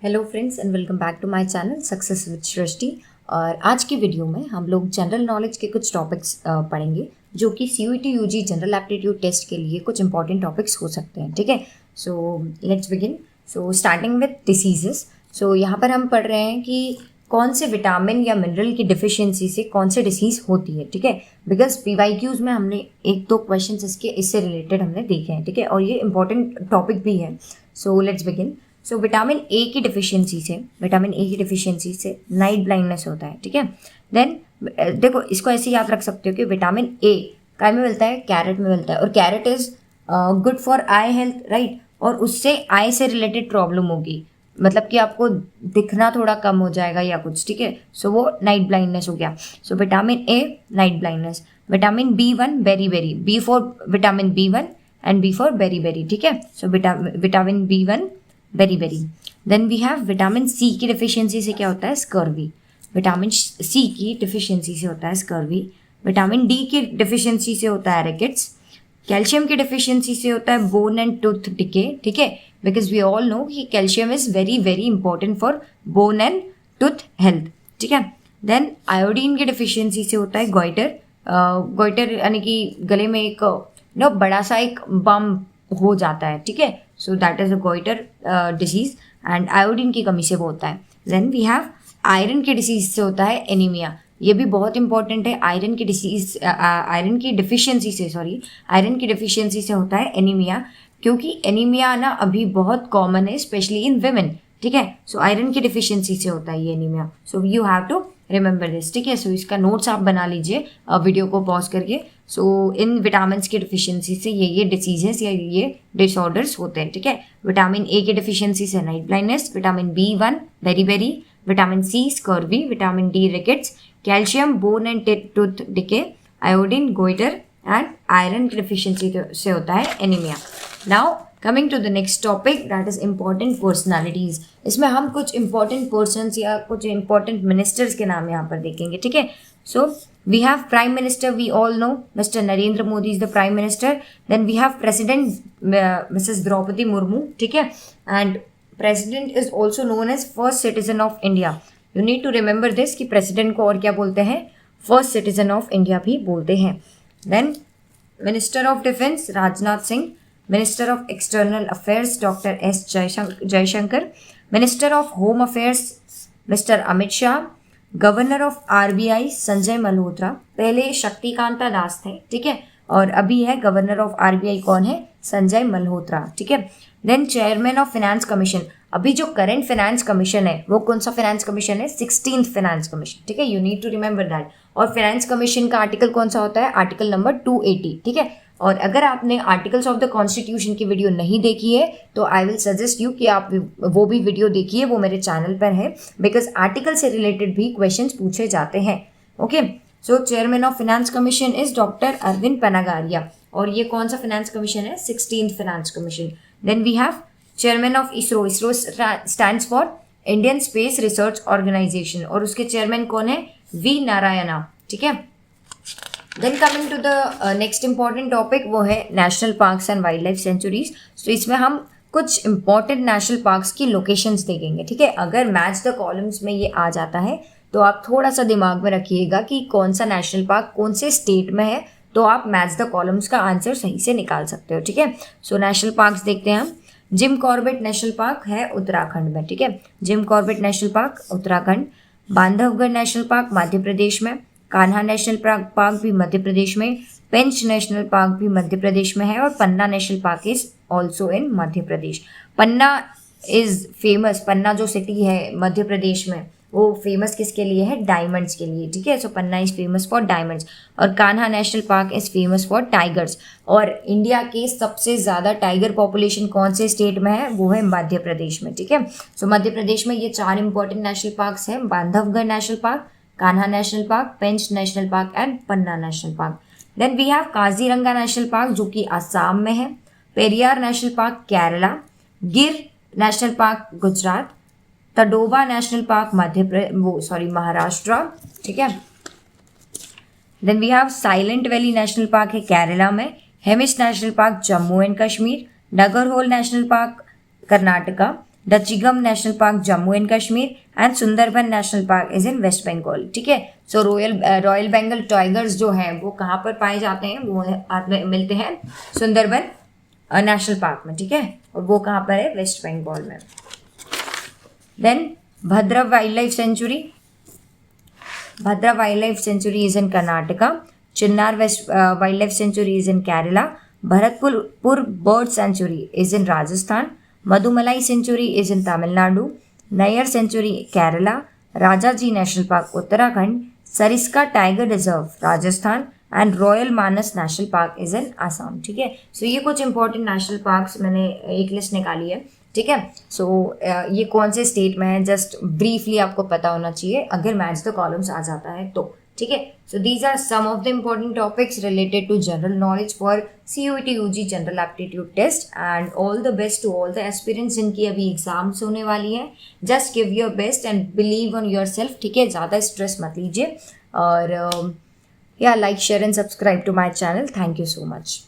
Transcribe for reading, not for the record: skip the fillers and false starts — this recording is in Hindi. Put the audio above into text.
Hello friends and welcome back to my channel success with Srishti. और आज की वीडियो में हम लोग जनरल नॉलेज के कुछ टॉपिक्स पढ़ेंगे जो कि CUET UG general aptitude test के लिए कुछ इंपॉर्टेंट टॉपिक्स हो सकते हैं। ठीक है, so let's begin. So starting with diseases. So यहाँ पर हम पढ़ रहे हैं कि कौन से विटामिन या मिनरल की डिफिशियंसी से कौन से डिसीज होती है। ठीक है, बिकॉज PYQs में हमने एक दो क्वेश्चंस इससे रिलेटेड हमने देखे हैं। ठीक है, और ये इंपॉर्टेंट टॉपिक भी है। So let's begin. So vitamin ए की डिफिशियंसी से नाइट ब्लाइंडनेस होता है। ठीक है, देन देखो इसको ऐसे याद रख सकते हो कि विटामिन ए काय में मिलता है, कैरेट में मिलता है, और carrot is good for eye health, right. और उससे आई से रिलेटेड प्रॉब्लम होगी, मतलब कि आपको दिखना थोड़ा कम हो जाएगा या कुछ। ठीक है, सो वो नाइट ब्लाइंडनेस हो गया। So vitamin A night blindness. Vitamin B1 beriberi, B for vitamin B1 and B फॉर बेरी बेरी। ठीक है, so vitamin B1 beriberi. Then we have vitamin C की डिफिशियंसी से क्या होता है, स्कर्वी। विटामिन सी की डिफिशियंसी से होता है स्कर्वी। विटामिन डी की डिफिशियंसी से होता है रिकेट्स। कैल्शियम की डिफिशियंसी से होता है बोन एंड टूथ डिके। ठीक है, बिकॉज वी ऑल नो कि calcium is very very important for bone and tooth health. ठीक है, देन आयोडीन की डिफिशियंसी से होता है गोइटर। गोइटर यानी कि गले में एक बड़ा सा एक बम हो जाता है। ठीक है, so that is a goitre disease and iodine की कमी से वो होता है। देन वी हैव आयरन की डिसीज से होता है एनीमिया। ये भी बहुत इंपॉर्टेंट है। आयरन की डिफिशियंसी से होता है एनीमिया, क्योंकि एनीमिया ना अभी बहुत कॉमन है स्पेशली इन विमेन। ठीक है, सो आयरन की डिफिशियंसी से होता है ये anaemia. So you have to remember this. ठीक है, सो इसका नोट्स आप बना लीजिए वीडियो को पॉज करके। सो इन विटामिन की डिफिशियंसी से ये डिसीजेस या ये डिसऑर्डर्स होते हैं। ठीक है, विटामिन ए की डिफिशियंसी से night blindness, vitamin B1 beriberi, vitamin C scurvy, vitamin D rickets, calcium bone and tooth decay, iodine goitre and iron की डिफिशियंसी से होता है anaemia. Now coming to the next topic, that is important personalities. इसमें हम कुछ इंपॉर्टेंट पर्सन्स या कुछ इंपॉर्टेंट मिनिस्टर्स के नाम यहाँ पर देखेंगे। ठीक है, so we have prime minister, we all know mister Narendra Modi is the prime minister. Then we have president Mrs Draupadi Murmu. ठीक है, and president is also known as first citizen of India. You need to remember this कि प्रेसिडेंट को और क्या बोलते हैं, फर्स्ट सिटीजन ऑफ इंडिया भी बोलते हैं। Then minister of defence Rajnath Singh, minister of external affairs doctor S Jaishankar, minister of home affairs mister Amit Shah, governor of RBI Sanjay Malhotra. पहले शक्तिकांता दास थे। ठीक है, और अभी है गवर्नर ऑफ RBI कौन है, संजय मल्होत्रा। ठीक है, then chairman of finance commission. अभी जो करंट फाइनेंस कमीशन है वो कौन सा फाइनेंस कमीशन है, 16th फाइनेंस कमीशन। ठीक है, you need to remember that. और फाइनेंस कमीशन का आर्टिकल कौन सा होता है, आर्टिकल नंबर 280। ठीक है, और अगर आपने आर्टिकल्स ऑफ द कॉन्स्टिट्यूशन की वीडियो नहीं देखी है तो आई विल सजेस्ट यू कि आप वो भी वीडियो देखिए, वो मेरे चैनल पर है, बिकॉज आर्टिकल से रिलेटेड भी क्वेश्चंस पूछे जाते हैं। Okay, so chairman of finance commission is doctor Arvind Panagariya, और ये कौन सा फाइनेंस कमीशन है, 16th finance commission. Then we have chairman of ISRO. ISRO stands for Indian space research organisation, और उसके चेयरमैन कौन है, V नारायणा। ठीक है, then coming to the next important topic, वो है national parks and wildlife centuries. तो इसमें हम कुछ इंपॉर्टेंट नेशनल पार्क्स की लोकेशंस देखेंगे। ठीक है, अगर मैच द कॉलम्स में ये आ जाता है तो आप थोड़ा सा दिमाग में रखिएगा कि कौन सा नेशनल पार्क कौन से स्टेट में है, तो आप मैच द कॉलम्स का आंसर सही से निकाल सकते हो। ठीक है, सो नेशनल पार्क्स देखते हैं हम। जिम कॉर्बेट नेशनल पार्क है उत्तराखंड में। ठीक है, Jim Corbett national park Uttarakhand. Bandhavgarh national park Madhya Pradesh में। कान्हा नेशनल पार्क भी मध्य प्रदेश में। पेंच नेशनल पार्क भी मध्य प्रदेश में है, और Panna national park is also in Madhya Pradesh. Panna is famous, Panna जो सिटी है मध्य प्रदेश में वो फेमस किसके लिए है, डायमंड्स के लिए। ठीक है, सो पन्ना इज फेमस फॉर डायमंड्स। और Kanha national park is famous for tigers. और इंडिया के सबसे ज़्यादा टाइगर पॉपुलेशन कौन से स्टेट में है, वो है मध्य प्रदेश में। ठीक है, सो मध्य प्रदेश में ये 4 इंपॉर्टेंट नेशनल पार्क्स हैं, Bandhavgarh national park, Kanha national park, Pench national park and Panna national park. Then we have Kaziranga national park जो कि असम में है। Periyar national park Kerala. Gir national park Gujarat. Tadoba national park Maharashtra. ठीक है, then we have silent valley national park है केरला में। Hemis national park Jammu and Kashmir. Nagarhole national park Karnataka. Dachigam national park Jammu and Kashmir and Sundarban national park is in West Bengal. ठीक है, सो रॉयल बंगाल टाइगर्स जो हैं वो कहाँ पर पाए जाते हैं, वो मिलते हैं सुंदरबन नेशनल पार्क में। ठीक है, और वो कहाँ पर है, वेस्ट बंगाल में। Then Bhadra wild life sanctuary, Bhadra wild life sanctuary is in Karnataka, Chinnar west wild life sanctuary is in Kerala, Bharatpur bird sanctuary is in Rajasthan, Mudumalai sanctuary is in Tamil Nadu, Neyyar sanctuary Kerala, Rajaji national park Uttarakhand, Sariska tiger reserve Rajasthan and royal Manas national park is in Assam. ठीक है, सो ये कुछ इंपॉर्टेंट नेशनल पार्क्स मैंने एक लिस्ट निकाली है। ठीक है, सो ये कौन से स्टेट में है जस्ट ब्रीफली आपको पता होना चाहिए अगर मैच द कॉलम्स आ जाता है तो। ठीक है, so these are some of the important topics related to general knowledge for CUET UG general aptitude test and all the best to all the aspirants जिनकी अभी एग्जाम्स होने वाली हैं। Just give your best and believe on your self. ठीक है, ज़्यादा स्ट्रेस मत लीजिए और या like share and subscribe to my channel. Thank you so much.